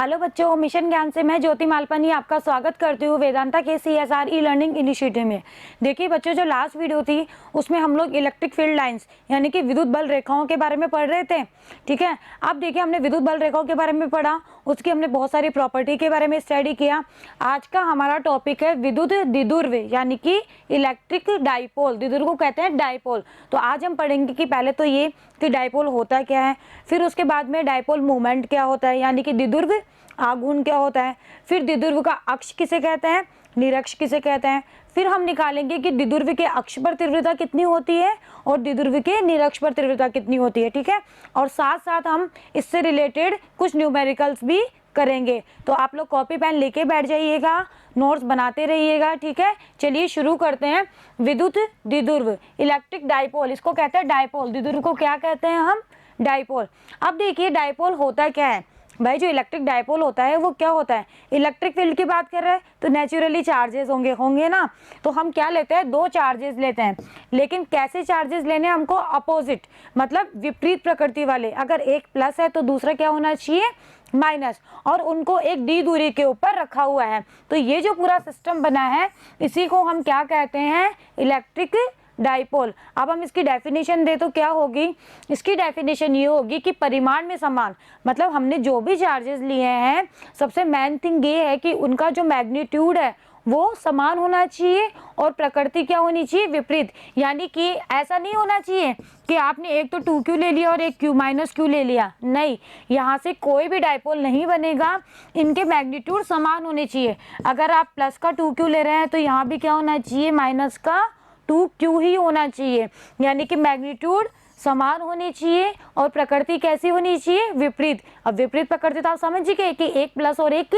Hello बच्चों, mission ज्ञान से मैं ज्योति मालपानी आपका स्वागत करती हूँ वेदांता के CSR ई लर्निंग इनिशिएटिव में। देखिए बच्चों, जो लास्ट वीडियो थी उसमें हम लोग इलेक्ट्रिक फील्ड लाइंस यानी कि विद्युत बल रेखाओं के बारे में पढ़ रहे थे। ठीक है, अब देखिए हमने विद्युत बल रेखाओं के बारे में पढ़ा, उसकी हमने बहुत सारी प्रॉपर्टी के बारे में स्टडी किया। आज का हमारा टॉपिक है विद्युत द्विध्रुव यानी कि इलेक्ट्रिक डाइपोल। द्विध्रुव को कहते हैं डाइपोल। तो आज हम पढ़ेंगे कि पहले तो ये कि डाइपोल होता क्या है, फिर उसके बाद में डाइपोल मूवमेंट क्या होता है यानी कि द्विध्रुव आघूर्ण क्या होता है, फिर द्विध्रुव का अक्ष किसे कहते हैं, निरक्ष किसे कहते हैं, फिर हम निकालेंगे कि द्विध्रुव के अक्ष पर तीव्रता कितनी होती है और द्विध्रुव के निरक्ष पर तीव्रता कितनी होती है। ठीक है, और साथ साथ हम इससे रिलेटेड कुछ न्यूमेरिकल्स भी करेंगे। तो आप लोग कॉपी पेन लेके बैठ जाइएगा, नोट्स बनाते रहिएगा। ठीक है, चलिए शुरू करते हैं। विद्युत द्विध्रुव इलेक्ट्रिक डाइपोल, इसको कहते हैं डाइपोल। द्विध्रुव को क्या कहते हैं हम, डाइपोल। अब देखिए डाइपोल होता क्या है भाई। जो इलेक्ट्रिक डाइपोल होता है वो क्या होता है, इलेक्ट्रिक फील्ड की बात कर रहे हैं तो नेचुरली चार्जेस होंगे ना। तो हम क्या लेते हैं, दो चार्जेस लेते हैं, लेकिन कैसे चार्जेस लेने हैं हमको, अपोजिट मतलब विपरीत प्रकृति वाले। अगर एक प्लस है तो दूसरा क्या होना चाहिए, माइनस, और उनको एक डी दूरी के ऊपर रखा हुआ है। तो ये जो पूरा सिस्टम बना है इसी को हम क्या कहते हैं, इलेक्ट्रिक डाइपोल। अब हम इसकी डेफिनेशन दे तो क्या होगी, इसकी डेफिनेशन ये होगी कि परिमाण में समान, मतलब हमने जो भी चार्जेस लिए हैं सबसे मेन थिंग ये है कि उनका जो मैग्नीट्यूड है वो समान होना चाहिए और प्रकृति क्या होनी चाहिए, विपरीत। यानी कि ऐसा नहीं होना चाहिए कि आपने एक तो 2q ले लिया और एक q माइनस q ले लिया, नहीं, यहाँ से कोई भी डाइपोल नहीं बनेगा। इनके मैग्नीट्यूड समान होने चाहिए। अगर आप प्लस का 2q ले रहे हैं तो यहाँ भी क्या होना चाहिए, माइनस का 2q ही होना चाहिए। यानी कि मैग्नीट्यूड समान होनी चाहिए और प्रकृति कैसी होनी चाहिए, विपरीत। अब विपरीत प्रकृति तो आप समझिए कि एक प्लस और एक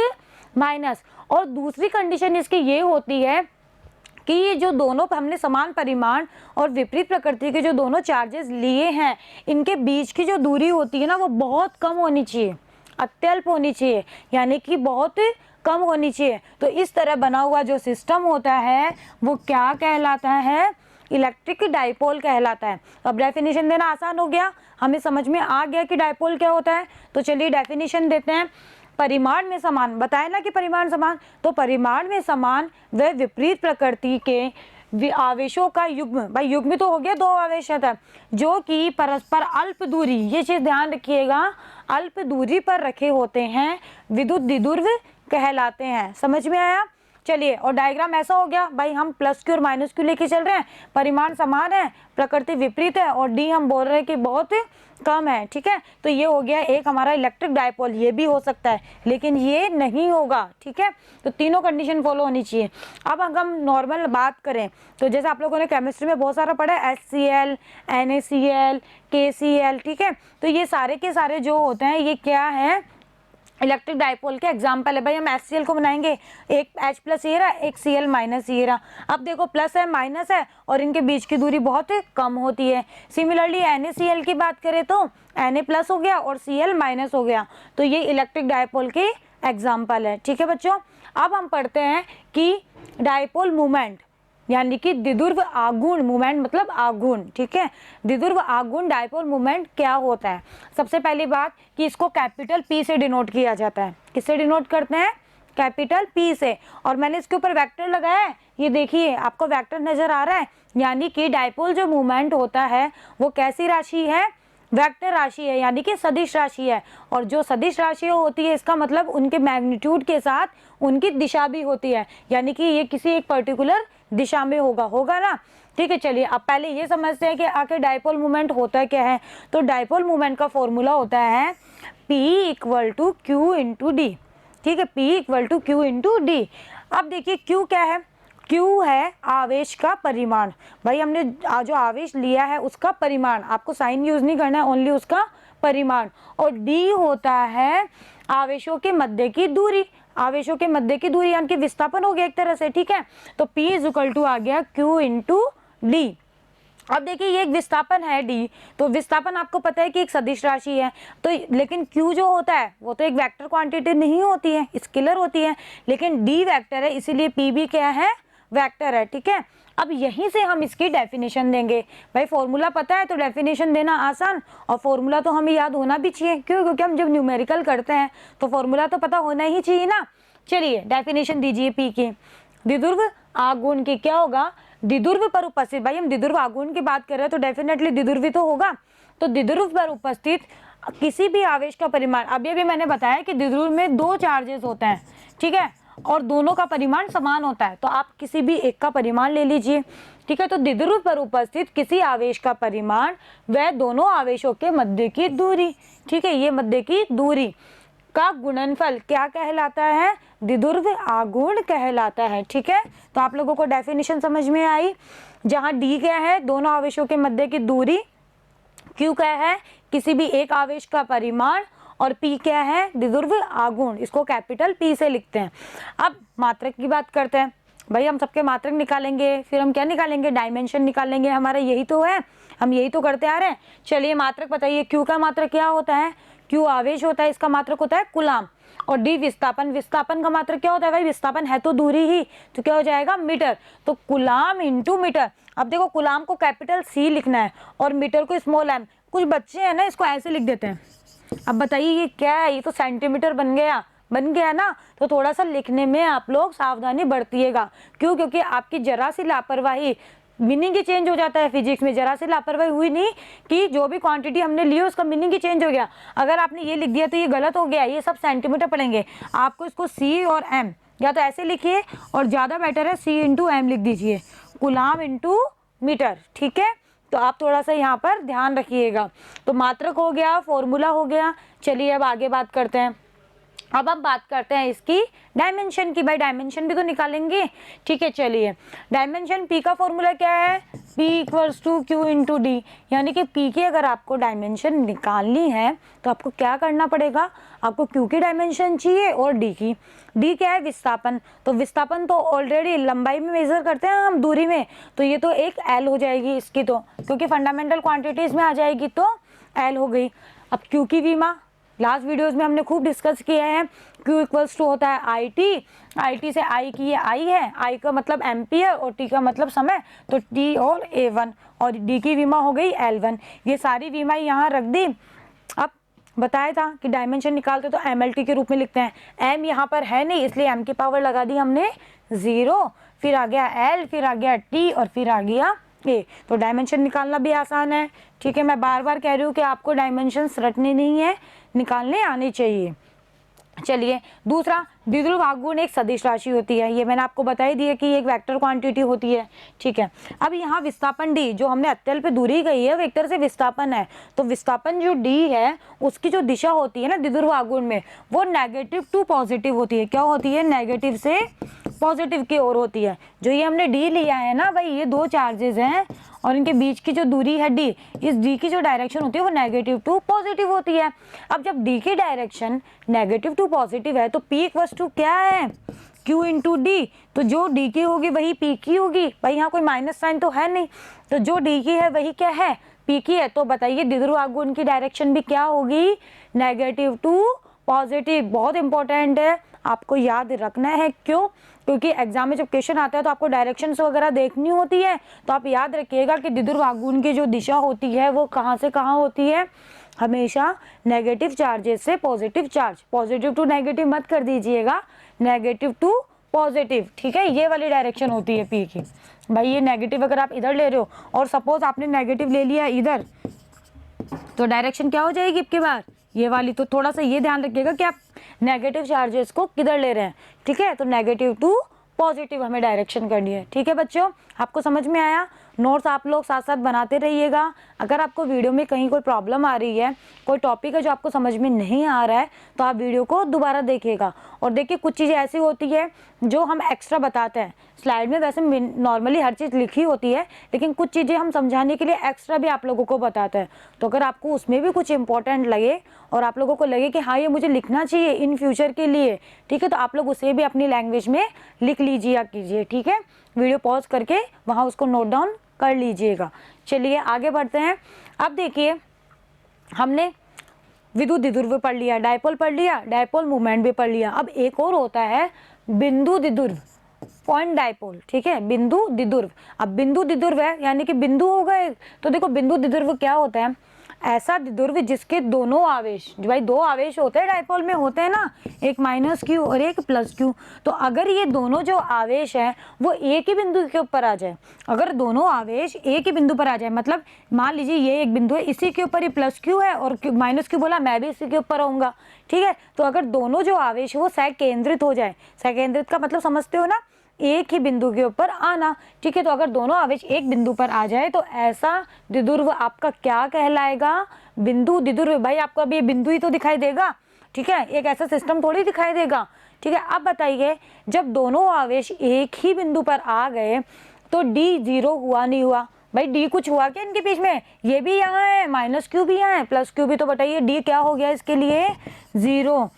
माइनस। और दूसरी कंडीशन इसकी ये होती है कि ये जो दोनों हमने समान परिमाण और विपरीत प्रकृति के जो दोनों चार्जेस लिए हैं इनके बीच की जो दूरी होती है ना वो बहुत कम होनी चाहिए, अत्यल्प होनी चाहिए, यानी कि बहुत कम होनी चाहिए। तो इस तरह बना हुआ जो सिस्टम होता है वो क्या कहलाता है, इलेक्ट्रिक डाइपोल कहलाता है। अब डेफिनेशन देना आसान हो गया, हमें समझ में आ गया कि डाइपोल क्या होता है। तो चलिए डेफिनेशन देते हैं। परिमाण में समान, बताए ना कि परिमाण समान, तो परिमाण में समान व विपरीत प्रकृति के आवेशों का युग्म, भाई युग्म तो हो गया, दो आवेश है जो कि परस्पर अल्प दूरी, ये चीज ध्यान रखिएगा, अल्प दूरी पर रखे होते हैं, विद्युत द्विध्रुव कहलाते हैं। समझ में आया। चलिए, और डायग्राम ऐसा हो गया भाई, हम प्लस क्यू और माइनस क्यू लेके चल रहे हैं, परिमाण समान है, प्रकृति विपरीत है और डी हम बोल रहे हैं कि बहुत कम है। ठीक है, तो ये हो गया एक हमारा इलेक्ट्रिक डाइपोल। ये भी हो सकता है लेकिन ये नहीं होगा। ठीक है, तो तीनों कंडीशन फॉलो होनी चाहिए। अब अगर हम नॉर्मल बात करें तो जैसे आप लोगों ने केमिस्ट्री में बहुत सारा पढ़ा है, HCl, NaCl, KCl। ठीक है, तो ये सारे के सारे जो होते हैं ये क्या है, इलेक्ट्रिक डाइपोल के एग्जाम्पल है। भाई हम HCl को बनाएंगे, एक H प्लस ये रहा, एक Cl माइनस ये रहा। अब देखो प्लस है माइनस है और इनके बीच की दूरी बहुत कम होती है। सिमिलरली NaCl की बात करें तो Na प्लस हो गया और Cl माइनस हो गया। तो ये इलेक्ट्रिक डाइपोल के एग्जाम्पल है। ठीक है बच्चों, अब हम पढ़ते हैं कि डाइपोल मूवमेंट यानी कि द्विध्रुव आघूर्ण, मूवमेंट मतलब आघूर्ण। ठीक है, द्विध्रुव आघूर्ण डाइपोल मूवमेंट क्या होता है। सबसे पहली बात कि इसको कैपिटल P से डिनोट किया जाता है। किससे डिनोट करते हैं, कैपिटल P से। और मैंने इसके ऊपर वेक्टर लगाया है, ये देखिए आपको वेक्टर नजर आ रहा है। यानी कि डाइपोल जो मूवमेंट होता है वो कैसी राशि है, वेक्टर राशि है, यानी कि सदिश राशि है। और जो सदिश राशि होती है इसका मतलब उनके मैग्नीट्यूड के साथ उनकी दिशा भी होती है, यानी कि ये किसी एक पर्टिकुलर दिशा में होगा ना। ठीक है, चलिए अब पहले ये समझते हैं कि आखिर डाइपोल मूवमेंट होता क्या है। तो डाइपोल मूवमेंट का फॉर्मूला होता है P = Q × D। ठीक है, P = Q × D। अब देखिए Q क्या है, Q है आवेश का परिमाण। भाई हमने जो आवेश लिया है उसका परिमाण, आपको साइन यूज नहीं करना है, ओनली उसका परिमाण। और D होता है आवेशों के मध्य की दूरी, आवेशों के मध्य की दूरी यानी कि विस्थापन हो गया एक तरह से। ठीक है, तो P = आ गया Q × D। अब देखिए ये एक विस्थापन है D, तो विस्थापन आपको पता है कि एक सदिश राशि है। तो लेकिन Q जो होता है वो तो एक वेक्टर क्वांटिटी नहीं होती है, स्केलर होती है, लेकिन D वेक्टर है, इसीलिए P भी क्या है, वेक्टर है, ठीक है। अब यहीं से हम इसकी डेफिनेशन देंगे। भाई फॉर्मूला पता है तो डेफिनेशन देना आसान, और फॉर्मूला तो हमें याद होना भी चाहिए, क्यों? क्योंकि हम जब न्यूमेरिकल करते हैं तो फॉर्मूला तो पता होना ही चाहिए ना। चलिए डेफिनेशन दीजिए पी की। द्विध्रुव आघूर्ण की क्या होगा? द्विध्रुव पर उपस्थित, भाई हम द्विध्रुव आघूर्ण की बात कर रहे हैं तो डेफिनेटली द्विध्रुवी तो होगा। तो द्विध्रुव पर उपस्थित किसी भी आवेश का परिमाण, अभी भी मैंने बताया कि द्विध्रुव में 2 चार्जेस होते हैं, ठीक है, और दोनों का परिमाण समान होता है, तो आप किसी भी एक का परिमाण ले लीजिए, ठीक है। तो द्विध्रुव पर उपस्थित किसी आवेश का परिमाण वह दोनों आवेशों के मध्य की दूरी, ठीक है, ये मध्य की दूरी का गुणनफल क्या कहलाता है? द्विध्रुव आघूर्ण कहलाता है, ठीक है। तो आप लोगों को डेफिनेशन समझ में आई। जहां डी क्या है? दोनों आवेशों के मध्य की दूरी, क्यू क्या है? किसी भी एक आवेश का परिमाण, और पी क्या है? द्विध्रुव आघूर्ण, इसको कैपिटल पी से लिखते हैं। अब मात्रक की बात करते हैं। भाई हम सबके मात्रक निकालेंगे, फिर हम क्या निकालेंगे? डायमेंशन निकालेंगे, हमारा यही तो है, हम यही तो करते आ रहे हैं। चलिए मात्रक बताइए, क्यू का मात्रक क्या होता है? क्यू आवेश होता है, इसका मात्रक होता है कूलाम। और डी विस्थापन, विस्थापन का मात्रक क्या होता है? भाई विस्थापन है तो दूरी ही, तो क्या हो जाएगा? मीटर। तो कूलाम इंटू मीटर। अब देखो कूलाम को कैपिटल सी लिखना है और मीटर को स्मॉल एम। कुछ बच्चे हैं ना इसको ऐसे लिख देते हैं। अब बताइए ये क्या है? ये तो सेंटीमीटर बन गया ना। तो थोड़ा सा लिखने में आप लोग सावधानी बरतिएगा। क्यों? क्योंकि आपकी जरा सी लापरवाही, मीनिंग ही चेंज हो जाता है फिजिक्स में। जरा सी लापरवाही हुई नहीं कि जो भी क्वांटिटी हमने ली उसका मीनिंग ही चेंज हो गया। अगर आपने ये लिख दिया तो ये गलत हो गया, ये सब सेंटीमीटर पड़ेंगे। आपको इसको सी और एम या तो ऐसे लिखिए, और ज़्यादा बेटर है सी इंटू एम लिख दीजिए, कूलाम इंटू मीटर, ठीक है। तो आप थोड़ा सा यहाँ पर ध्यान रखिएगा। तो मात्रक हो गया, फॉर्मूला हो गया। चलिए अब आगे बात करते हैं। अब हम बात करते हैं इसकी डायमेंशन की। भाई डायमेंशन भी तो निकालेंगे, ठीक है। चलिए डायमेंशन पी का फॉर्मूला क्या है? P equals to Q into D. यानी कि P की अगर आपको डायमेंशन निकालनी है तो आपको क्या करना पड़ेगा? आपको Q की डायमेंशन चाहिए और D की। D क्या है? विस्थापन। तो विस्थापन तो ऑलरेडी लंबाई में मेजर करते हैं हम, दूरी में, तो ये तो एक L हो जाएगी इसकी, तो क्योंकि फंडामेंटल क्वांटिटीज में आ जाएगी तो L हो गई। अब Q की विमा लास्ट वीडियोस में हमने खूब डिस्कस किया है। Q इक्वल्स टू होता है आई टी से आई की ये आई है, आई का मतलब एम्पियर और टी का मतलब समय, तो टी और A1, और डी की विमा हो गई L1। ये सारी विमा यहाँ रख दी। अब बताया था कि डायमेंशन निकालते तो MLT के रूप में लिखते हैं। M यहाँ पर है नहीं इसलिए M की पावर लगा दी हमने 0, फिर आ गया L, फिर आ गया T और फिर आ गया A। तो डायमेंशन निकालना भी आसान है, ठीक है। मैं बार बार कह रही हूँ कि आपको डायमेंशंस रटने नहीं है, निकालने आने चाहिए। चलिए दूसरा, द्विध्रुव आघूर्ण एक सदिश राशि होती है। ये मैंने आपको बता ही दिया कि एक वेक्टर क्वांटिटी होती है, ठीक है। अब यहाँ विस्थापन डी, जो हमने अत्यल्प पे दूरी गई है वेक्टर से विस्थापन है, तो विस्थापन जो डी है उसकी जो दिशा होती है ना द्विध्रुव आघूर्ण में, वो नेगेटिव टू पॉजिटिव होती है। क्या होती है? नेगेटिव से पॉजिटिव की ओर होती है। जो ये हमने डी लिया है ना भाई, ये 2 चार्जेस हैं और इनके बीच की जो दूरी है डी, इस डी की जो डायरेक्शन होती है वो नेगेटिव टू पॉजिटिव होती है। अब जब डी की डायरेक्शन नेगेटिव टू पॉजिटिव है तो पी इक्वल्स टू क्या है? Q into D. तो जो डी की होगी वही पी की होगी। भाई यहाँ कोई माइनस साइन तो है नहीं, तो जो डी की है वही क्या है? पी की है। तो बताइए द्विध्रुव आघूर्ण की डायरेक्शन भी क्या होगी? Negative to positive. बहुत इंपॉर्टेंट है, आपको याद रखना है। क्यों? क्योंकि एग्जाम में जब क्वेश्चन आता है तो आपको डायरेक्शंस वगैरह देखनी होती है। तो आप याद रखिएगा कि द्विध्रुव आघूर्ण की जो दिशा होती है वो कहाँ से कहाँ होती है? हमेशा नेगेटिव चार्जेस से positive charge. Positive to negative मत कर दीजिएगा, नेगेटिव टू पॉजिटिव, ठीक है। ये वाली डायरेक्शन होती है पी की। भाई ये नेगेटिव अगर आप इधर ले रहे हो और सपोज आपने नेगेटिव ले लिया इधर, तो डायरेक्शन क्या हो जाएगी आपके बार? ये वाली। तो थोड़ा सा ये ध्यान रखिएगा कि आप नेगेटिव चार्जेस को किधर ले रहे हैं, ठीक है। तो नेगेटिव टू पॉजिटिव हमें डायरेक्शन करनी है, ठीक है बच्चों। आपको समझ में आया? नोट्स आप लोग साथ साथ बनाते रहिएगा। अगर आपको वीडियो में कहीं कोई प्रॉब्लम आ रही है, कोई टॉपिक है जो आपको समझ में नहीं आ रहा है, तो आप वीडियो को दोबारा देखिएगा। और देखिए कुछ चीज़ें ऐसी होती है जो हम एक्स्ट्रा बताते हैं। स्लाइड में वैसे नॉर्मली हर चीज़ लिखी होती है, लेकिन कुछ चीज़ें हम समझाने के लिए एक्स्ट्रा भी आप लोगों को बताते हैं। तो अगर आपको उसमें भी कुछ इंपॉर्टेंट लगे और आप लोगों को लगे कि हाँ ये मुझे लिखना चाहिए इन फ्यूचर के लिए, ठीक है, तो आप लोग उसे भी अपनी लैंग्वेज में लिख लीजिए कीजिए, ठीक है। वीडियो पॉज करके वहाँ उसको नोट डाउन कर लीजिएगा। चलिए आगे बढ़ते हैं। अब देखिए हमने विद्युत द्विध्रुव पढ़ लिया, डायपोल पढ़ लिया, डायपोल मूवमेंट भी पढ़ लिया। अब एक और होता है बिंदु द्विध्रुव। पॉइंट डायपोल, ठीक है, बिंदु द्विध्रुव। अब बिंदु द्विध्रुव है यानी कि बिंदु हो गए, तो देखो बिंदु द्विध्रुव क्या होता है, ऐसा द्विध्रुव जिसके दोनों आवेश, जो भाई दो आवेश होते हैं डायपोल में होते हैं ना, एक माइनस क्यू और एक प्लस क्यू, तो अगर ये दोनों जो आवेश है वो एक ही बिंदु के ऊपर आ जाए, अगर दोनों आवेश एक ही बिंदु पर आ जाए, मतलब मान लीजिए ये एक बिंदु है, इसी के ऊपर ही प्लस क्यू है और माइनस क्यू बोला, मैं भी इसी के ऊपर आऊंगा, ठीक है, तो अगर दोनों जो आवेश है वो सकेंद्रित हो जाए, सकेंद्रित का मतलब समझते हो ना, एक ही बिंदु के ऊपर आना, ठीक है, तो अगर दोनों आवेश एक बिंदु पर आ जाए तो ऐसा द्विध्रुव आपका क्या कहलाएगा, बिंदु द्विध्रुव। भाई आपको अभी ये बिंदु ही तो दिखाई देगा, ठीक है, एक ऐसा सिस्टम थोड़ी दिखाई देगा, ठीक है। अब बताइए जब दोनों आवेश एक ही बिंदु पर आ गए तो डी जीरो हुआ नहीं हुआ, भाई डी कुछ हुआ क्या इनके बीच में, ये भी यहाँ है, माइनस क्यू भी यहाँ है, प्लस क्यू भी, तो बताइए डी क्या हो गया इसके लिए, जीरो,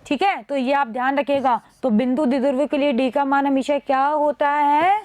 ठीक है, तो ये आप ध्यान रखिएगा। तो बिंदु द्विध्रुव के लिए डी का मान हमेशा क्या होता है,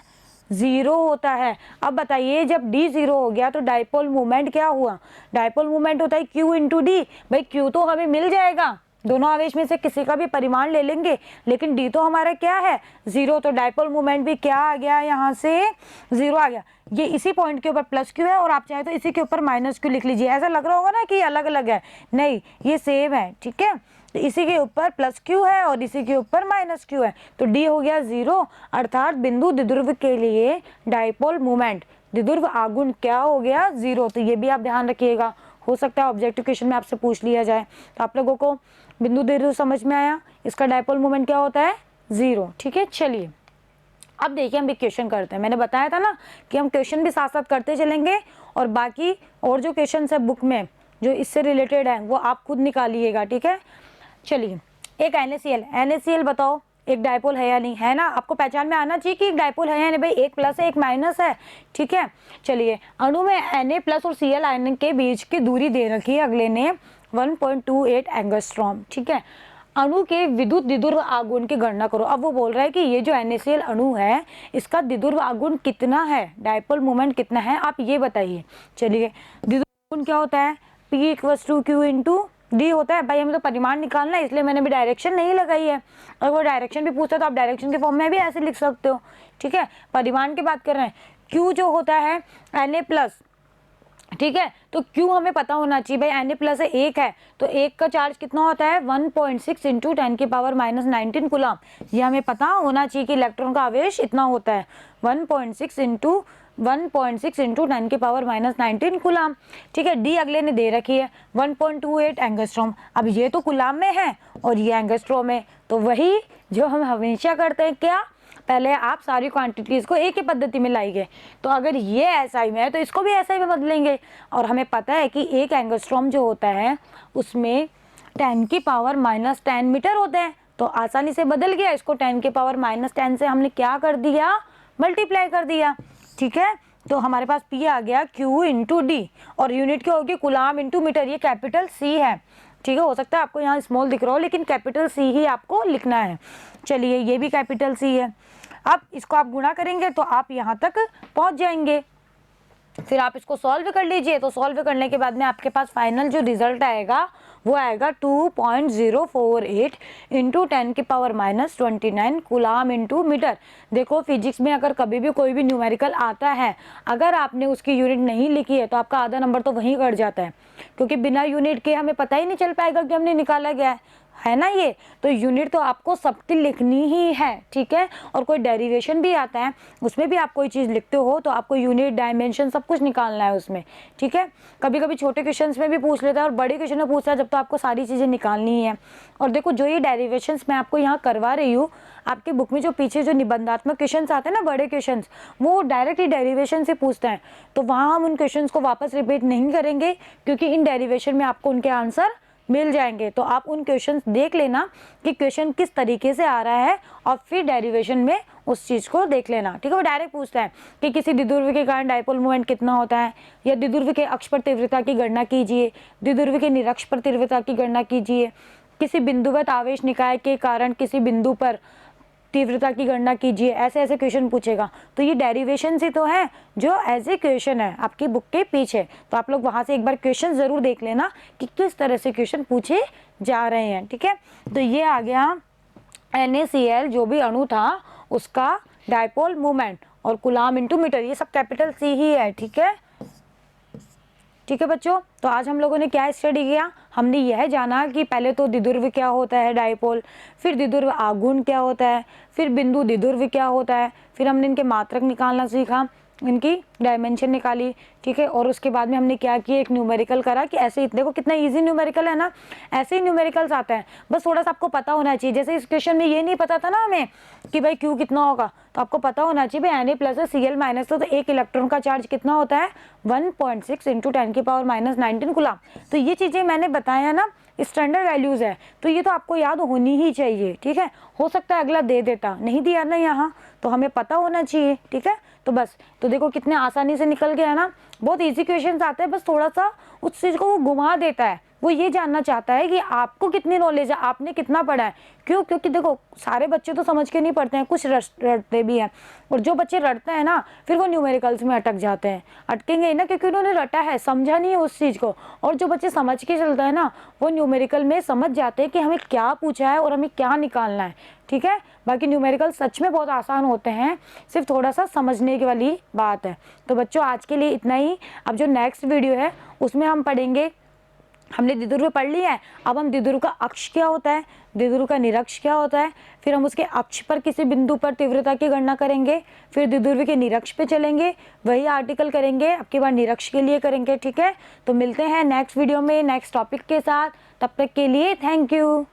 जीरो होता है। अब बताइए जब डी जीरो हो गया तो डायपोल मोमेंट क्या हुआ, डायपोल मोमेंट होता है क्यू इंटू डी, भाई क्यू तो हमें मिल जाएगा, दोनों आवेश में से किसी का भी परिमाण ले लेंगे, लेकिन डी तो हमारा क्या है, जीरो, तो डायपोल मोमेंट भी क्या आ गया, यहाँ से जीरो आ गया। ये इसी पॉइंट के ऊपर प्लस क्यू है और आप चाहे तो इसी के ऊपर माइनस क्यू लिख लीजिए, ऐसा लग रहा होगा ना कि अलग अलग है, नहीं ये सेम है, ठीक है, तो इसी के ऊपर प्लस क्यू है और इसी के ऊपर माइनस क्यू है, तो डी हो गया जीरो, अर्थात बिंदु द्विध्रुव के लिए डायपोल मोमेंट, द्विध्रुव आघूर्ण क्या हो गया, जीरो। तो ये भी आप ध्यान रखिएगा, हो सकता है ऑब्जेक्टिव क्वेश्चन में आपसे पूछ लिया जाए। तो आप लोगों को बिंदु द्विध्रुव समझ में आया, इसका डायपोल मोमेंट क्या होता है, जीरो, ठीक है। चलिए अब देखिए हम एक क्वेश्चन करते हैं, मैंने बताया था ना कि हम क्वेश्चन भी साथ साथ करते चलेंगे और बाकी और जो क्वेश्चन है बुक में जो इससे रिलेटेड है वो आप खुद निकालिएगा, ठीक है। चलिए एक NaCl, NaCl बताओ एक डायपोल है या नहीं, है ना, आपको पहचान में आना चाहिए कि एक डायपोल है या नहीं, भाई एक प्लस है एक माइनस है, ठीक है। चलिए अणु में Na प्लस और Cl आयन के बीच की दूरी दे रखी है अगले ने 1.28 एंगस्ट्रॉम, ठीक है। अणु के विद्युत द्विध्रुव आघूर्ण की गणना करो। अब वो बोल रहा है कि ये जो NaCl अणु है इसका द्विध्रुव आघूर्ण कितना है, डायपोल मोमेंट कितना है, आप ये बताइए। चलिए द्विध्रुव आघूर्ण क्या होता है, P = Q इंटू डी होता है, भाई हमें तो परिमाण निकालना है इसलिए मैंने भी डायरेक्शन नहीं लगाई है, अगर वो डायरेक्शन भी पूछता है तो आप डायरेक्शन के फॉर्म में भी ऐसे लिख सकते हो, ठीक है। परिमाण की बात कर रहे हैं, क्यू जो होता है Na प्लस, ठीक है, तो क्यू हमें पता होना चाहिए, भाई Na प्लस है एक है तो एक का चार्ज कितना होता है 1.6 इंटू 10⁻⁻19 कूलम, ये हमें पता होना चाहिए कि इलेक्ट्रॉन का आवेश इतना होता है 1.6 इंटू 10⁻⁻19 कूलम, ठीक है। डी अगले ने दे रखी है 1.28 एंगस्ट्रॉम, अब ये तो कूलम में है और ये एंगस्ट्रॉम में, तो वही जो हम हमेशा करते हैं, क्या पहले आप सारी क्वांटिटीज को एक ही पद्धति में लाइए, तो अगर ये एसआई में है तो इसको भी एसआई में बदलेंगे, और हमें पता है कि एक एंगस्ट्रॉम जो होता है उसमें 10⁻⁻10 मीटर होते हैं, तो आसानी से बदल गया, इसको 10⁻⁻10 से हमने क्या कर दिया, मल्टीप्लाई कर दिया, ठीक है। तो हमारे पास P आ गया Q इंटू डी और यूनिट क्या होगी, कूलम इंटू मीटर, ये कैपिटल C है, ठीक है, हो सकता है आपको यहाँ स्मॉल दिख रहा हो लेकिन कैपिटल C ही आपको लिखना है। चलिए ये भी कैपिटल C है, अब इसको आप गुणा करेंगे तो आप यहाँ तक पहुँच जाएंगे, फिर आप इसको सॉल्व कर लीजिए, तो सॉल्व करने के बाद में आपके पास फाइनल जो रिजल्ट आएगा वो आएगा 2.048 इंटू 10⁻⁻29 कूलम इंटू मीटर। देखो फिजिक्स में अगर कभी भी कोई भी न्यूमेरिकल आता है, अगर आपने उसकी यूनिट नहीं लिखी है तो आपका आधा नंबर तो वहीं कट जाता है, क्योंकि बिना यूनिट के हमें पता ही नहीं चल पाएगा कि हमने निकाला गया है ना, ये तो यूनिट तो आपको सबकी लिखनी ही है, ठीक है। और कोई डेरिवेशन भी आता है उसमें भी आप कोई चीज़ लिखते हो तो आपको यूनिट डायमेंशन सब कुछ निकालना है उसमें, ठीक है। कभी कभी छोटे क्वेश्चंस में भी पूछ लेता है और बड़े क्वेश्चन में पूछता है, जब तो आपको सारी चीज़ें निकालनी ही है। और देखो जो ये डेरिवेशंस मैं आपको यहाँ करवा रही हूँ, आपके बुक में जो पीछे जो निबंधात्मक क्वेश्चन आते हैं ना, बड़े क्वेश्चन, वो डायरेक्टली डेरिवेशन से पूछते हैं, तो वहाँ हम उन क्वेश्चन को वापस रिपीट नहीं करेंगे क्योंकि इन डेरिवेशन में आपको उनके आंसर मिल जाएंगे। तो आप उन क्वेश्चंस देख लेना कि क्वेश्चन किस तरीके से आ रहा है और फिर डेरिवेशन में उस चीज़ को देख लेना, ठीक है। वो डायरेक्ट पूछता है कि किसी द्विध्रुव के कारण डायपोल मोमेंट कितना होता है, या द्विध्रुव के अक्ष पर तीव्रता की गणना कीजिए, द्विध्रुव के निरक्ष पर तीव्रता की गणना कीजिए, किसी बिंदुवत आवेश निकाय के कारण किसी बिंदु पर तीव्रता की गणना कीजिए, ऐसे ऐसे क्वेश्चन पूछेगा। तो ये डेरिवेशन से तो है जो एज ए क्वेश्चन है आपकी बुक के पीछे, तो आप लोग वहाँ से एक बार क्वेश्चन ज़रूर देख लेना कि किस तरह से क्वेश्चन पूछे जा रहे हैं, ठीक है। तो ये आ गया NaCl जो भी अणु था उसका डायपोल मोमेंट और कूलाम इनटू मीटर, ये सब कैपिटल सी ही है। ठीक है, ठीक है बच्चों। तो आज हम लोगों ने क्या स्टडी किया, हमने यह जाना कि पहले तो द्विध्रुव क्या होता है डायपोल, फिर द्विध्रुव आघूर्ण क्या होता है, फिर बिंदु द्विध्रुव क्या होता है, फिर हमने इनके मात्रक निकालना सीखा, इनकी डायमेंशन निकाली। ठीक है, और उसके बाद में हमने क्या किया, एक न्यूमेरिकल करा कि ऐसे इतने को कितना इजी न्यूमेरिकल है ना, ऐसे ही न्यूमेरिकल्स आते हैं, बस थोड़ा सा आपको पता होना चाहिए। जैसे इस क्वेश्चन में ये नहीं पता था ना हमें कि भाई क्यू कितना होगा, तो आपको पता होना चाहिए भाई Na प्लस है Cl माइनस, तो एक इलेक्ट्रॉन का चार्ज कितना होता है 1.6 इंटू 10⁻⁻19 कूलम। तो ये चीज़ें मैंने बताया ना, स्टैंडर्ड वैल्यूज़ है, तो ये तो आपको याद होनी ही चाहिए। ठीक है, हो सकता है अगला दे देता, नहीं दिया ना यहाँ, तो हमें पता होना चाहिए। ठीक है, तो बस, तो देखो कितने आसानी से निकल गया ना, बहुत इजी क्वेश्चंस आते हैं, बस थोड़ा सा उस चीज़ को वो घुमा देता है। वो ये जानना चाहता है कि आपको कितनी नॉलेज है, आपने कितना पढ़ा है। क्यों? क्योंकि देखो सारे बच्चे तो समझ के नहीं पढ़ते हैं, कुछ रटते भी हैं, और जो बच्चे रटते हैं ना फिर वो न्यूमेरिकल्स में अटक जाते हैं, अटकेंगे ही ना, क्योंकि उन्होंने रटा है, समझा नहीं है उस चीज़ को। और जो बच्चे समझ के चलता है ना, वो न्यूमेरिकल में समझ जाते हैं कि हमें क्या पूछा है और हमें क्या निकालना है। ठीक है, बाकी न्यूमेरिकल सच में बहुत आसान होते हैं, सिर्फ थोड़ा सा समझने की वाली बात है। तो बच्चों आज के लिए इतना ही। अब जो नेक्स्ट वीडियो है उसमें हम पढ़ेंगे, हमने द्विध्रुव पढ़ लिया है, अब हम द्विध्रुव का अक्ष क्या होता है, द्विध्रुव का निरक्ष क्या होता है, फिर हम उसके अक्ष पर किसी बिंदु पर तीव्रता की गणना करेंगे, फिर द्विध्रुव के निरक्ष पे चलेंगे, वही आर्टिकल करेंगे, अब की बार निरक्ष के लिए करेंगे। ठीक है, तो मिलते हैं नेक्स्ट वीडियो में नेक्स्ट टॉपिक के साथ, तब तक के लिए थैंक यू।